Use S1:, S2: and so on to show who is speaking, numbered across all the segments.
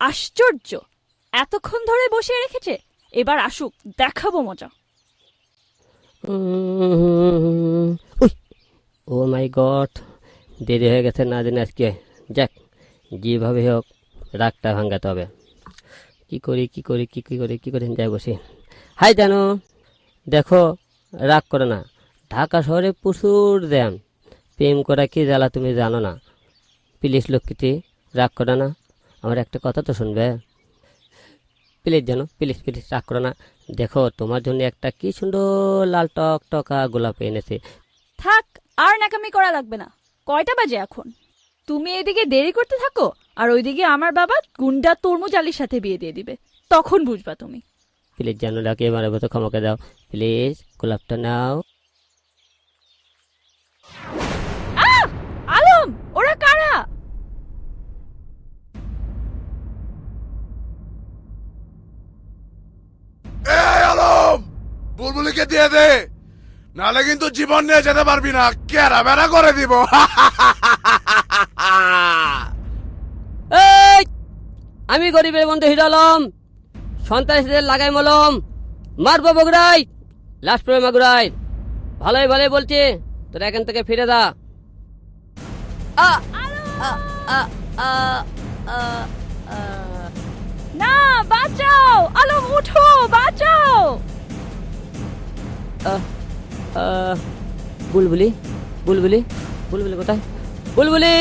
S1: আশ্চর্য, এতক্ষণ ধরে বসিয়ে রেখেছে, এবার আসুক, দেখাবো মজা।
S2: উই, ও মাই গড, দেরি হয়ে গেছে না জানি আজকে। যাক, যেভাবে হোক রাগটা ভাঙাতে হবে। কি করি কি করি কি কি করি কি করি, যাই বসি। হাই জানো, দেখো, রাগ করো না। ঢাকা শহরে প্রচুর জ্যাম। প্রেম করা কি জ্বালা তুমি জানো না। প্লিজ লক্ষ্মীটি, রাগ করো না, আমার একটা কথা তো শুনবে। প্লিজ জানো, প্লিজ প্লিজ রাগ করো না। দেখো, তোমার জন্য একটা কি সুন্দর লাল টক টকা গোলাপ এনেছে।
S1: থাক, আর নাকামি করা লাগবে না। কয়টা বাজে এখন? তুমি এদিকে দেরি করতে থাকো, আর ওইদিকে আমার বাবা গুন্ডা তরমুজ আলীর সাথে বিয়ে দিয়ে দিবে, তখন বুঝবা তুমি।
S2: প্লিজ জানো, ডাকে এবারে মতো ক্ষমাকে দাও। প্লিজ গোলাপটা নাও।
S1: আহ! আলম, ওরা কারা?
S3: এই আলম, বুলবুলিকে দিয়ে দে, নালে কিন্তু জীবন নিয়ে যেতে পারবি না, কেরা বেড়া করে দিব।
S2: এই, আমি গরিবের বন্ধু হিরো আলম, সন্ত্রাসীদের লাগাই মলম, মারবো বগুড়াই, লাশ পড়ে মাগুরাই। ভালোই ভালোই বলছি, তোরা এখান থেকে ফিরে যা। আ, আ, আ, আ, আ, আ।
S1: না, বাঁচাও! আলম উঠো, বাঁচাও!
S2: আহ, আহ, বুলবুলি, বুলবুলি, বুলবুলি কোথায়? বুলবুলি!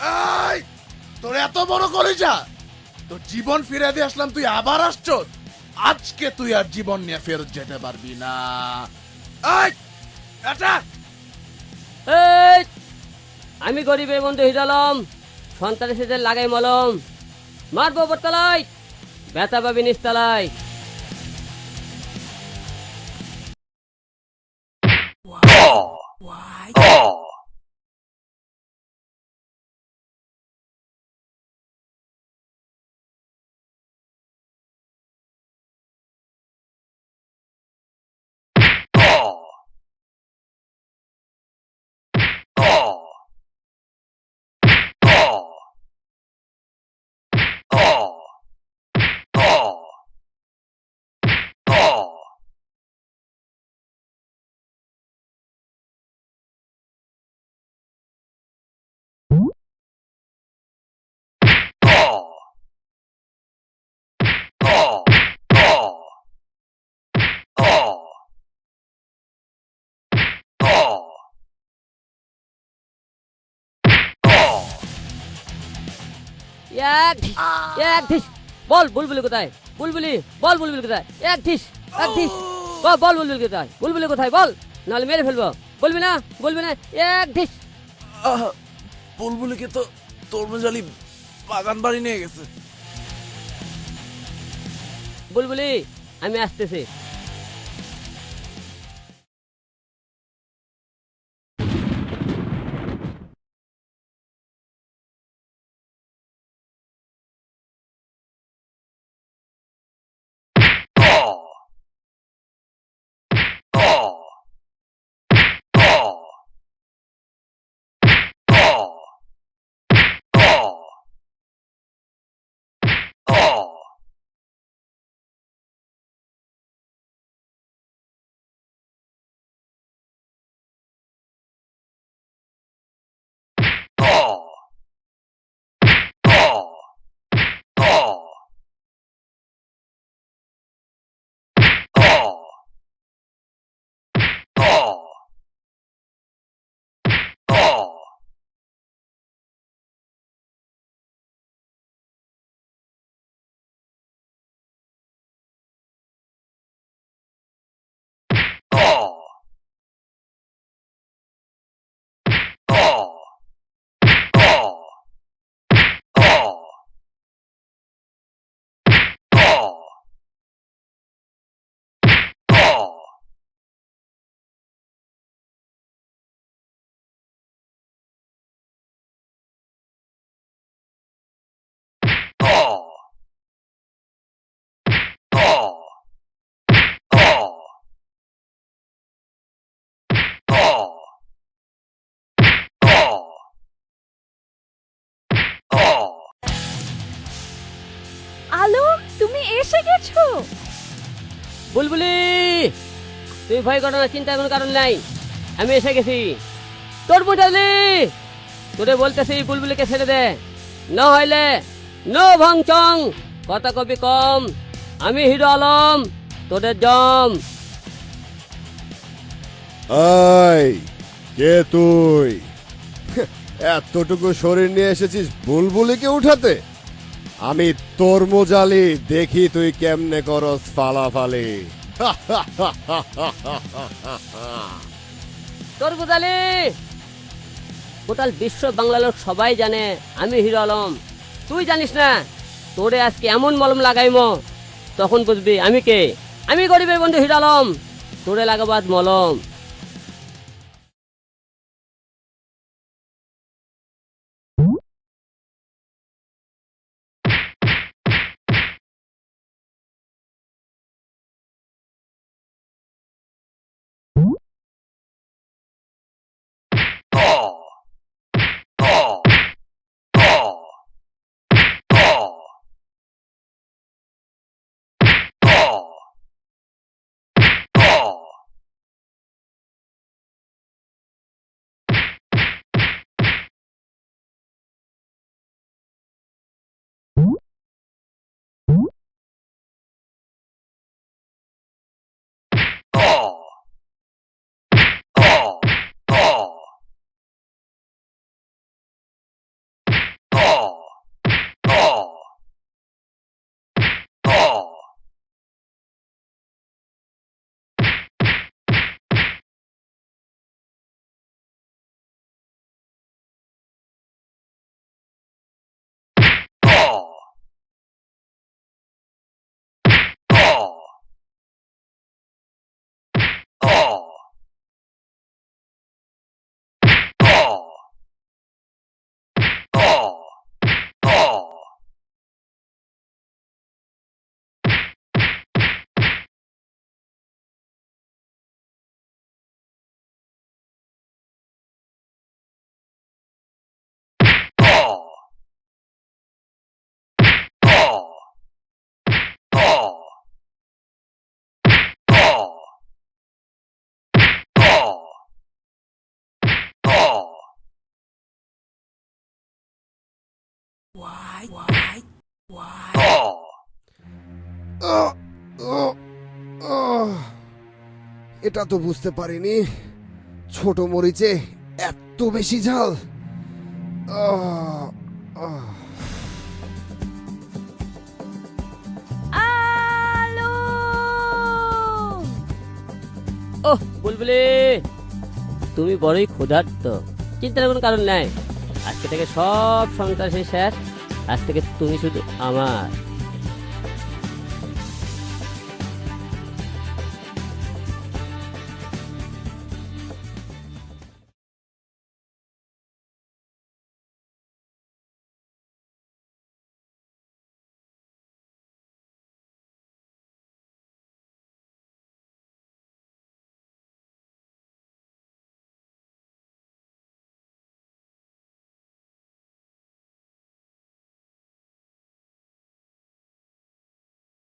S3: এই, তোর এত বড় কলিজা, তোর জীবন ফিরে দিয়ে আসলাম, তুই আবার আসছো। আজকে তুই আর জীবন নিয়ে ফেরত যেতে পারবি না। এই, এটা
S2: এই, আমি গরিবের বন্ধু হিরো আলম, সন্ত্রাসীদের লাগাই মলম, মারবো উপরতলায়, ব্যথা পাবি নিচতলায়। এক ঢিস, এক ঢিস। বল বুলবুলি কোথায়? বুলবুলি, বল বুলবুলি কোথায়? এক ঢিস, এক ঢিস। বল বল বুলবুলি কোথায়? বুলবুলি কোথায় বল, নাহলে মেরে ফেলবো। বলবি না, বলবি না? এক ঢিস।
S3: বুলবুলিকে তো তরমুজ আলী বাগান বাড়ি নিয়ে গেছে।
S2: বুলবুলি, আমি আসতেছি।
S1: আলম, তুমি এসে গেছো?
S2: বুলবুলি, তুই ভয় করো না, চিন্তার কোনো কারণ নাই। আমি এসে গেছি। তরমুজ আলী, তোরে বলতেছি বুলবুলিকে ছেড়ে দে, না হইলে নো ভংচং। কথা কবি কম, আমি হিরো আলম, তোদের জম।
S4: আই, কে তুই? এতটুকু শরীর নিয়ে এসেছিস বুলবুলিকে উঠাতে? আমি তরমুজ আলী, দেখি তুই কেমনে করস ফালাফালি।
S2: তরমুজ আলী, টোটাল বিশ্ব বাংলা লোক সবাই জানে আমি হিরো আলম। তুই জানিস না? তোরে আজকে এমন মলম লাগাইমো, তখন বুঝবি আমি কে। আমি গরিবের বন্ধু হিরো আলম, তোরে লাগাবাদ মলম।
S4: আহ, আহ, আহ। এটা তো বুঝতে পারিনি ছোট মরিচে এত বেশি ঝাল। আহ, আহ।
S1: আলো!
S2: ওহ বুলবুলি, তুমি বড়ই ক্ষুধার্ত। চিন্তার কোনো কারণ নাই, আজকে থেকে সব সন্ত্রাসী শেষ। আজ থেকে তুমি শুধু আমার।